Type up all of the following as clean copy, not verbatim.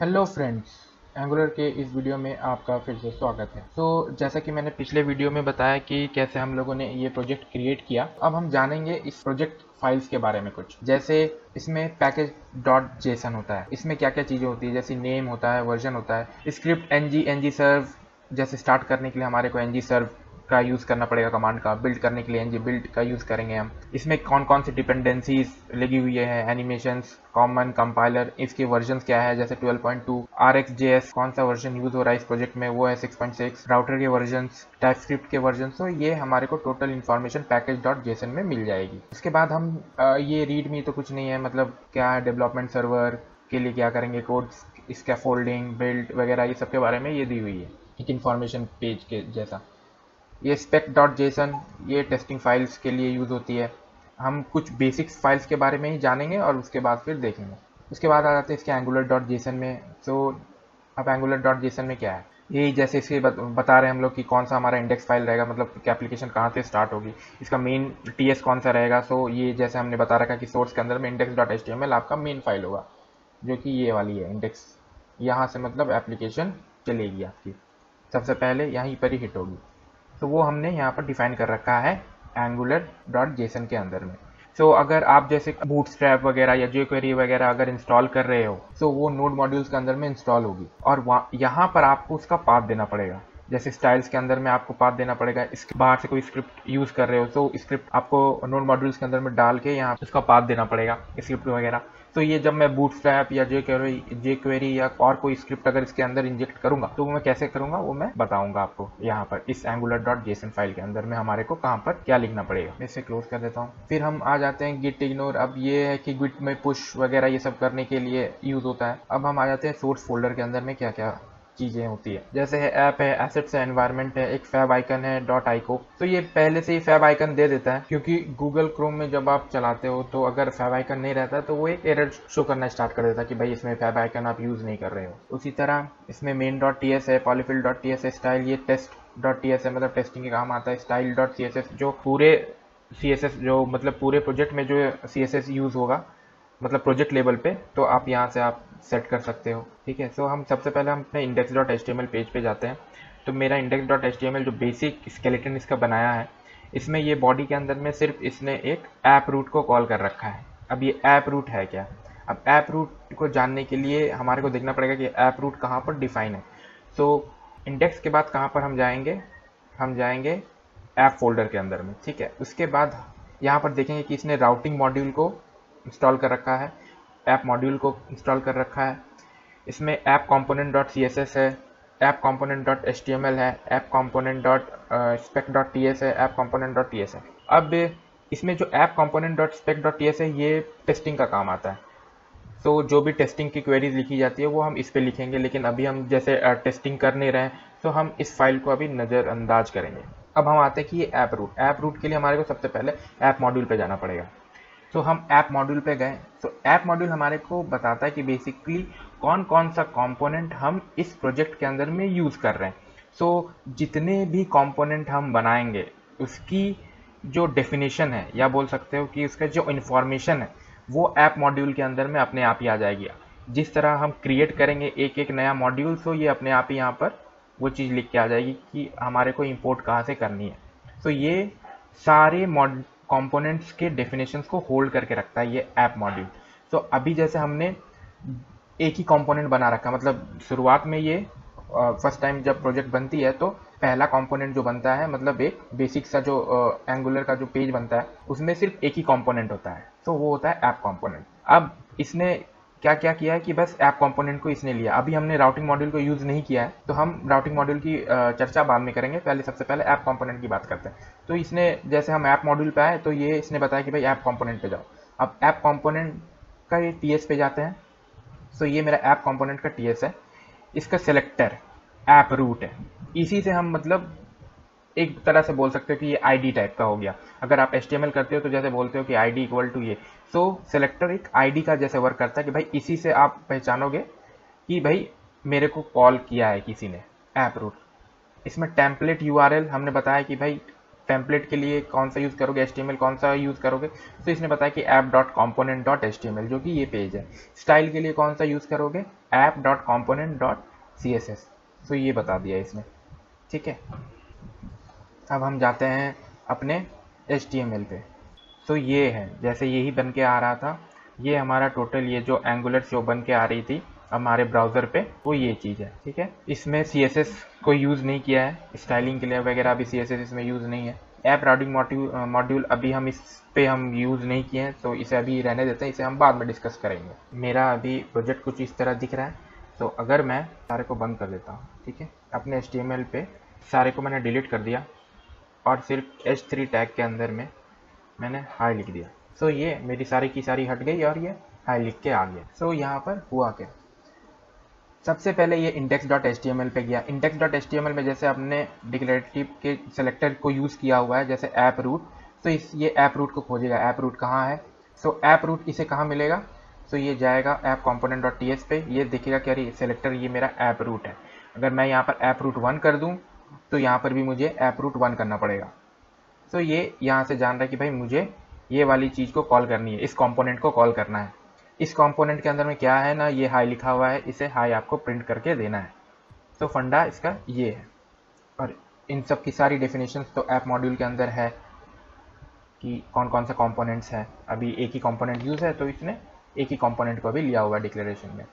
Hello friends, angular के इस video में आपका फिर से स्वागत है। जैसा कि मैंने पिछले वीडियो में बताया कि कैसे हम लोगों ने ये प्रोजेक्ट क्रिएट किया, अब हम जानेंगे इस प्रोजेक्ट फाइल्स के बारे में कुछ। जैसे इसमें पैकेज डॉट जेसन होता है, इसमें क्या क्या चीज़ें होती है, जैसे नेम होता है, वर्जन होता है, स्क्रिप्ट ng सर्व, जैसे स्टार्ट करने के लिए हमारे को ng सर्व का यूज़ करना पड़ेगा कमांड का, बिल्ड करने के लिए ng बिल्ड का यूज़ करेंगे हम। इसमें कौन कौन सी डिपेंडेंसीज लगी हुई है, एनिमेशंस, कॉमन, कंपाइलर, इसके वर्जन क्या है, जैसे 12.2, RxJS कौन सा वर्जन यूज़ हो रहा है इस प्रोजेक्ट में, वो है 6.6, राउटर के वर्जन, टाइपस्क्रिप्ट के वर्जन। तो ये हमारे को total information package dot JSON में मिल जाएगी। उसके बाद हम ये रीड मी तो कुछ नहीं है, मतलब क्या है, डेवलपमेंट सर्वर के लिए क्या करेंगे, कोड्स, इसका फोल्डिंग, बिल्ड वगैरह, ये सब के बारे में ये दी हुई है एक इन्फॉर्मेशन पेज के जैसा। ये spec डॉट जेसन ये टेस्टिंग फाइल्स के लिए यूज़ होती है। हम कुछ बेसिक्स फाइल्स के बारे में ही जानेंगे और उसके बाद फिर देखेंगे। उसके बाद आ जाते हैं इसके एंगुलर डॉट जेसन में। अब एंगुलर डॉट जेसन में क्या है, यही जैसे इसके बता रहे हैं हम लोग कि कौन सा हमारा इंडेक्स फाइल रहेगा, मतलब कि एप्लीकेशन कहाँ से स्टार्ट होगी, इसका मेन टीएस कौन सा रहेगा। ये जैसे हमने बता रखा कि सोर्स के अंदर में इंडेक्स डॉट एचटीएमएल आपका मेन फाइल होगा, जो कि ये वाली है इंडेक्स। यहाँ से मतलब एप्लीकेशन चलेगी आपकी, सबसे पहले यहीं पर ही हिट होगी। तो वो हमने यहाँ पर डिफाइन कर रखा है एंगुलर डॉट जेसन के अंदर में। अगर आप जैसे बूटस्ट्रैप वगैरह या jQuery वगैरह अगर इंस्टॉल कर रहे हो, वो नोड मॉड्यूल्स के अंदर में इंस्टॉल होगी, और यहाँ पर आपको उसका पाथ देना पड़ेगा। जैसे स्टाइल्स के अंदर में आपको पाथ देना पड़ेगा, इसके बाहर से कोई स्क्रिप्ट यूज कर रहे हो तो स्क्रिप्ट आपको नोड मॉड्यूल्स के अंदर में डाल के यहाँ उसका पाथ देना पड़ेगा, स्क्रिप्ट वगैरह। ये जब मैं बूटस्ट्रैप या jQuery या और कोई स्क्रिप्ट अगर इसके अंदर इंजेक्ट करूंगा तो मैं कैसे करूंगा वो मैं बताऊंगा आपको यहाँ पर इस एंगुलर डॉट जेसन फाइल के अंदर में हमारे को कहाँ पर क्या लिखना पड़ेगा। मैं इसे क्लोज कर देता हूँ। फिर हम आ जाते हैं गिट इग्नोर। अब ये है कि गिट में पुश वगैरह ये सब करने के लिए यूज होता है। अब हम आ जाते हैं सोर्स फोल्डर के अंदर में क्या क्या चीजें होती है, जैसे है ऐप है, एसेट्स है, एनवायरनमेंट है, एक फैब आइकन है डॉट आइको। ये पहले से ही फैब आइकन दे देता है, क्योंकि गूगल क्रोम में जब आप चलाते हो तो अगर फैब आइकन नहीं रहता तो वो एक एरर शो करना स्टार्ट कर देता है कि भाई इसमें फैब आइकन आप यूज नहीं कर रहे हो। उसी तरह इसमें मेन डॉट टीएस है, पॉलीफिल डॉट टीएस है, स्टाइल ये टेस्ट डॉट टीएस है, मतलब टेस्टिंग के काम आता है। स्टाइल डॉट सीएसएस जो पूरे सीएसएस जो मतलब पूरे प्रोजेक्ट में जो सीएसएस यूज होगा, मतलब प्रोजेक्ट लेवल पे, तो आप यहाँ से आप सेट कर सकते हो। ठीक है, हम सबसे पहले हम अपने इंडेक्स डॉट एचटीएमएल पेज पे जाते हैं। तो मेरा इंडेक्स डॉट एचटीएमएल जो बेसिक स्केलेटन इसका बनाया है, इसमें ये बॉडी के अंदर में सिर्फ इसने एक ऐप रूट को कॉल कर रखा है। अब ये ऐप रूट है क्या, अब ऐप रूट को जानने के लिए हमारे को देखना पड़ेगा कि ऐप रूट कहाँ पर डिफाइन है। इंडेक्स के बाद कहाँ पर हम जाएंगे ऐप फोल्डर के अंदर में। ठीक है, उसके बाद यहाँ पर देखेंगे कि इसने राउटिंग मॉड्यूल को इंस्टॉल कर रखा है, ऐप मॉड्यूल को इंस्टॉल कर रखा है। इसमें ऐप कंपोनेंट डॉट सीएसएस है, ऐप कंपोनेंट डॉट एचटीएमएल है, app component dot spec dot TS है, ऐप कंपोनेंट डॉट टीएस है। अब इसमें जो app component dot spec dot TS है ये टेस्टिंग का काम आता है। जो भी टेस्टिंग की क्वेरीज लिखी जाती है वो हम इस पे लिखेंगे, लेकिन अभी हम जैसे टेस्टिंग कर नहीं रहे हैं तो हम इस फाइल को अभी नज़रअंदाज करेंगे। अब हम आते हैं कि ये ऐप रूट के लिए हमारे को सबसे पहले ऐप मॉड्यूल पे जाना पड़ेगा। हम ऐप मॉड्यूल पे गए, ऐप मॉड्यूल हमारे को बताता है कि बेसिकली कौन कौन सा कंपोनेंट हम इस प्रोजेक्ट के अंदर में यूज़ कर रहे हैं। जितने भी कंपोनेंट हम बनाएंगे उसकी जो डेफिनेशन है, या बोल सकते हो कि उसका जो इन्फॉर्मेशन है, वो ऐप मॉड्यूल के अंदर में अपने आप ही आ जाएगी। जिस तरह हम क्रिएट करेंगे एक एक नया मॉड्यूल, ये अपने आप ही यहाँ पर वो चीज़ लिख के आ जाएगी कि हमारे को इंपोर्ट कहाँ से करनी है। ये सारे कंपोनेंट्स के डेफिनेशंस को होल्ड करके रखता है ये ऐप मॉड्यूल। अभी जैसे हमने एक ही कंपोनेंट बना रखा, मतलब शुरुआत में ये फर्स्ट टाइम जब प्रोजेक्ट बनती है तो पहला कंपोनेंट जो बनता है, मतलब एक बेसिक सा जो एंगुलर का जो पेज बनता है उसमें सिर्फ एक ही कंपोनेंट होता है, वो होता है ऐप कंपोनेंट। अब इसने क्या क्या किया है कि बस ऐप कंपोनेंट को इसने लिया। अभी हमने राउटिंग मॉड्यूल को यूज नहीं किया है, तो हम राउटिंग मॉड्यूल की चर्चा बाद में करेंगे, सबसे पहले ऐप कंपोनेंट की बात करते हैं। इसने जैसे हम ऐप मॉड्यूल पे आए तो ये इसने बताया कि भाई ऐप कंपोनेंट पे जाओ। अब ऐप कंपोनेंट का ये टीएस पे जाते हैं। ये मेरा ऐप कंपोनेंट का टीएस है, इसका सेलेक्टर ऐप रूट है। इसी से हम मतलब एक तरह से बोल सकते हो कि ये आईडी टाइप का हो गया। अगर आप HTML करते हो तो जैसे बोलते हो कि आईडी इक्वल टू ये, सेलेक्टर एक आईडी का जैसे वर्क करता है कि भाई इसी से आप पहचानोगे कि भाई मेरे को कॉल किया है किसी ने, ऐप रूट। इसमें टेम्पलेट URL हमने बताया कि भाई टेम्पलेट के लिए कौन सा यूज़ करोगे, HTML कौन सा यूज़ करोगे, तो इसने बताया कि app.component.html जो कि ये पेज है। स्टाइल के लिए कौन सा यूज़ करोगे, app.component.css, तो ये बता दिया इसने। ठीक है, अब हम जाते हैं अपने HTML पे। तो ये है, जैसे यही बन के आ रहा था, ये हमारा टोटल ये जो एंगुलर शो बन के आ रही थी हमारे ब्राउज़र पे, वो ये चीज़ है। ठीक है, इसमें CSS को यूज़ नहीं किया है, स्टाइलिंग के लिए वगैरह भी CSS इसमें यूज़ नहीं है। ऐप राउटिंग मॉड्यूल अभी हम इस पे हम यूज़ नहीं किए हैं, तो इसे अभी रहने देते हैं, इसे हम बाद में डिस्कस करेंगे। मेरा अभी प्रोजेक्ट कुछ इस तरह दिख रहा है। तो अगर मैं सारे को बंद कर देता हूँ, ठीक है, अपने HTML पे सारे को मैंने डिलीट कर दिया और सिर्फ H3 टैग के अंदर में मैंने हाई लिख दिया। सो ये मेरी सारी की सारी हट गई और ये हाई लिख के आ गया। सो यहाँ पर हुआ क्या, सबसे पहले ये index.html पे गया। index.html में जैसे आपने डिक्लेरेटिव के सेलेक्टर को यूज़ किया हुआ है, जैसे ऐप रूट, तो ये ऐप रूट को खोजेगा। ऐप रूट कहाँ है, सो ऐप रूट इसे कहाँ मिलेगा, तो ये जाएगा ऐप component.ts पे, ये देखेगा कि अरे सेलेक्टर ये मेरा ऐप रूट है। अगर मैं यहाँ पर ऐप रूट 1 कर दूँ तो यहाँ पर भी मुझे ऐप रूट 1 करना पड़ेगा। तो ये यहाँ से जान रहा है कि भाई मुझे ये वाली चीज़ को कॉल करनी है, इस कंपोनेंट को कॉल करना है। इस कंपोनेंट के अंदर में क्या है ना, ये हाई लिखा हुआ है, इसे हाई आपको प्रिंट करके देना है। तो फंडा इसका ये है। और इन सब की सारी डेफिनेशंस तो ऐप मॉड्यूल के अंदर है कि कौन कौन से कंपोनेंट्स हैं। अभी एक ही कंपोनेंट यूज़ है, तो इसने एक ही कंपोनेंट को भी लिया हुआ है डिक्लेरेशन में।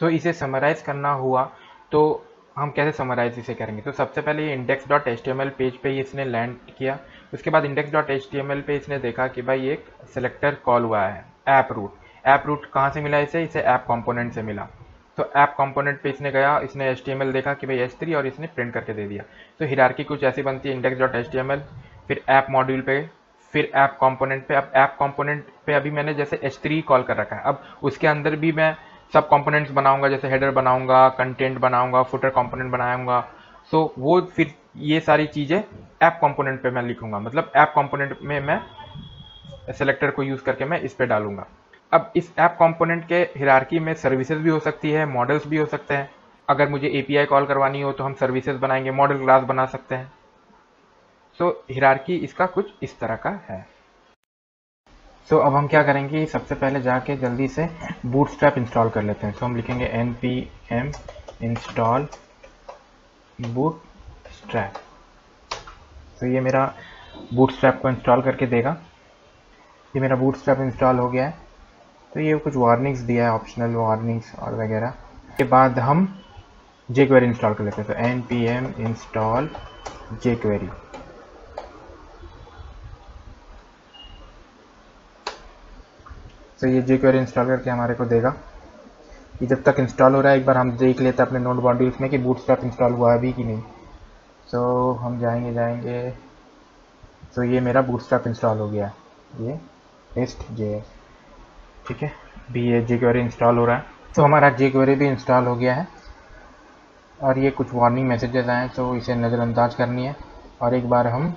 तो इसे समराइज़ करना हुआ तो हम कैसे समराइज इसे करेंगे। तो सबसे पहले ये index.html पेज पे ही इसने लैंड किया। उसके बाद index.html पे इसने देखा कि भाई एक सेलेक्टर कॉल हुआ है ऐप रूट। ऐप रूट कहाँ से मिला इसे ऐप कंपोनेंट से मिला। तो ऐप कंपोनेंट पे इसने गया, इसने HTML देखा कि भाई H3 और इसने प्रिंट करके दे दिया। तो हिरार्की कुछ ऐसी बनती है, index.html, फिर ऐप मॉड्यूल पे, फिर ऐप कंपोनेंट पे। अब ऐप कंपोनेंट पे अभी मैंने जैसे H3 कॉल कर रखा है, अब उसके अंदर भी मैं सब कंपोनेंट्स बनाऊंगा, जैसे हेडर बनाऊंगा, कंटेंट बनाऊंगा, फुटर कंपोनेंट बनाऊंगा। सो वो फिर ये सारी चीज़ें ऐप कंपोनेंट पे मैं लिखूंगा, मतलब ऐप कंपोनेंट में मैं सेलेक्टर को यूज़ करके मैं इस पे डालूंगा। अब इस ऐप कंपोनेंट के हिरार्की में सर्विसेज भी हो सकती है, मॉडल्स भी हो सकते हैं। अगर मुझे API कॉल करवानी हो तो हम सर्विसेज बनाएंगे, मॉडल क्लास बना सकते हैं। सो हिरार्की इसका कुछ इस तरह का है। तो अब हम क्या करेंगे, सबसे पहले जाके जल्दी से बूटस्ट्रैप इंस्टॉल कर लेते हैं। तो हम लिखेंगे npm install bootstrap। तो ये मेरा बूटस्ट्रैप को इंस्टॉल करके देगा। ये मेरा बूटस्ट्रैप इंस्टॉल हो गया है। तो ये कुछ वार्निंग्स दिया है, ऑप्शनल वार्निंग्स और वगैरह। के बाद हम jQuery इंस्टॉल कर लेते हैं। तो npm install jQuery। तो ये jQuery इंस्टॉल करके हमारे को देगा। ये जब तक इंस्टॉल हो रहा है एक बार हम देख लेते हैं अपने नोड मॉड्यूल्स में कि बूटस्ट्रैप इंस्टॉल हुआ है अभी कि नहीं। तो हम जाएंगे। तो ये मेरा बूटस्ट्रैप इंस्टॉल हो गया, ये test.js। ठीक है, अभी ये jQuery इंस्टॉल हो रहा है। तो हमारा jQuery भी इंस्टॉल हो गया है और ये कुछ वार्निंग मैसेजेस आए हैं, तो इसे नज़रअंदाज करनी है और एक बार हम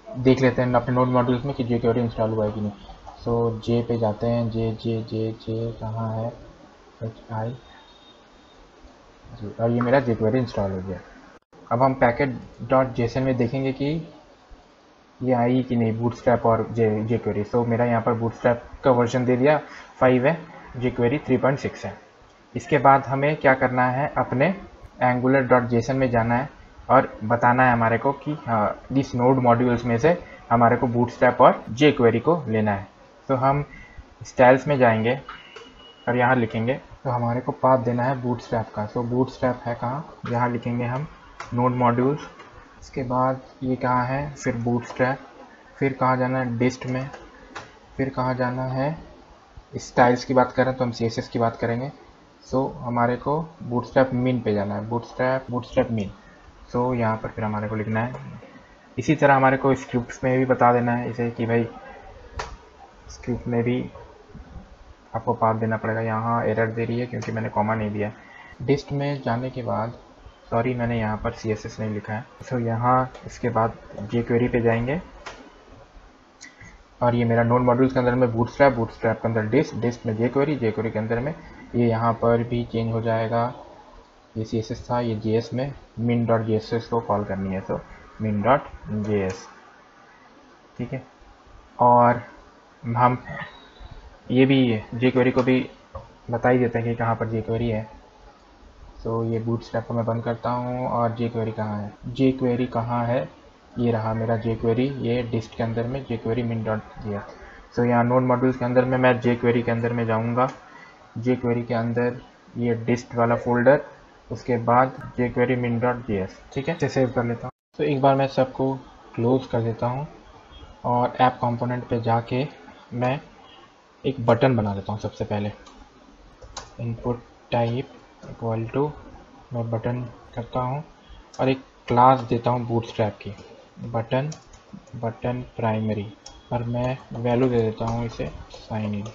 देख लेते हैं अपने नोड मॉड्यूल्स में कि jQuery इंस्टॉल हुआ है कि नहीं। सो जे पे जाते हैं, जे कहाँ है, HI जी, और ये मेरा jQuery इंस्टॉल हो गया। अब हम package.json में देखेंगे कि ये आई कि नहीं बूटस्ट्रैप और jQuery। सो मेरा यहाँ पर बूटस्ट्रैप का वर्जन दे दिया 5 है, jQuery 3.6 है। इसके बाद हमें क्या करना है, अपने angular.json में जाना है और बताना है हमारे को कि हाँ इस नोड मॉड्यूल्स में से हमारे को बूटस्ट्रैप और jQuery को लेना है। तो हम स्टाइल्स में जाएंगे और यहाँ लिखेंगे, तो हमारे को पाथ देना है बूटस्ट्रैप का। तो बूटस्ट्रैप है कहाँ, यहाँ लिखेंगे हम नोड मॉड्यूल्स। इसके बाद ये कहाँ है, फिर बूटस्ट्रैप, फिर कहाँ जाना है डिस्ट में, फिर कहाँ जाना है स्टाइल्स की बात करें तो हम CSS की बात करेंगे। सो हमारे को बूटस्ट्रैप min पे जाना है, बूटस्ट्रैप min। सो यहाँ पर फिर हमारे को लिखना है। इसी तरह हमारे को स्क्रिप्ट में भी बता देना है इसे कि भाई स्क्रिप्ट में भी आपको पाथ देना पड़ेगा। यहाँ एरर दे रही है क्योंकि मैंने कॉमा नहीं दिया। डिस्ट में जाने के बाद, सॉरी मैंने यहाँ पर CSS नहीं लिखा है। सो यहाँ इसके बाद jQuery पे जाएंगे और ये मेरा नोड मॉड्यूल्स के अंदर में बूटस्ट्रैप के अंदर डिस्ट में jQuery के अंदर में ये यहाँ पर भी चेंज हो जाएगा। ये CSS था, ये JS में min.js को कॉल करनी है, तो min.js। ठीक है। और हम ये भी jQuery को भी बता ही देते हैं कि कहाँ पर jQuery है। तो ये बूटस्ट्रैप को मैं बंद करता हूँ। और jQuery कहाँ है, jQuery कहाँ है, ये रहा मेरा jQuery, ये डिस्ट के अंदर में jQuery min.js। तो यहाँ नोड मॉड्यूल्स के अंदर में मैं jQuery के अंदर में जाऊँगा, jQuery के अंदर ये डिस्ट वाला फोल्डर, उसके बाद jQuery min.js, ठीक है। इसे सेव कर लेता हूँ। तो एक बार मैं सबको क्लोज कर देता हूँ और ऐप कंपोनेंट पे जाके मैं एक बटन बना लेता हूँ। सबसे पहले इनपुट टाइप इक्वल टू, मैं बटन करता हूँ और एक क्लास देता हूँ बूटस्ट्रैप की, बटन प्राइमरी, और मैं वैल्यू दे देता हूँ इसे साइन इन,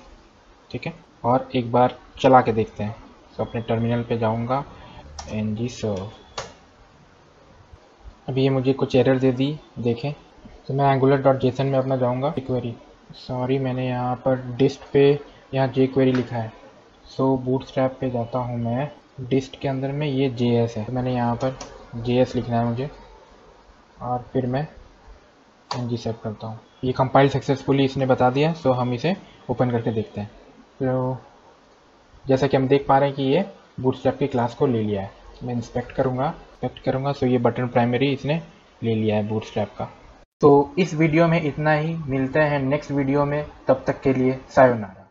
ठीक है। और एक बार चला के देखते हैं। तो अपने टर्मिनल पे जाऊँगा, ng serve। अभी ये मुझे कुछ एरर दे दी, देखें। तो मैं angular.json में अपना जाऊँगा, jQuery, सॉरी मैंने यहाँ पर डिस्ट पे यहाँ jQuery लिखा है। सो बूटस्ट्रैप पे जाता हूँ मैं, डिस्ट के अंदर में ये JS है, तो मैंने यहाँ पर JS लिखना है मुझे, और फिर मैं ng सेव करता हूँ। ये कंपाइल सक्सेसफुली इसने बता दिया। सो हम इसे ओपन करके देखते हैं। तो जैसा कि हम देख पा रहे हैं कि ये बूटस्ट्रैप की क्लास को ले लिया है। मैं इंस्पेक्ट करूँगा। सो ये बटन प्राइमरी इसने ले लिया है बूटस्ट्रैप का। तो इस वीडियो में इतना ही, मिलते हैं नेक्स्ट वीडियो में, तब तक के लिए सायोनारा।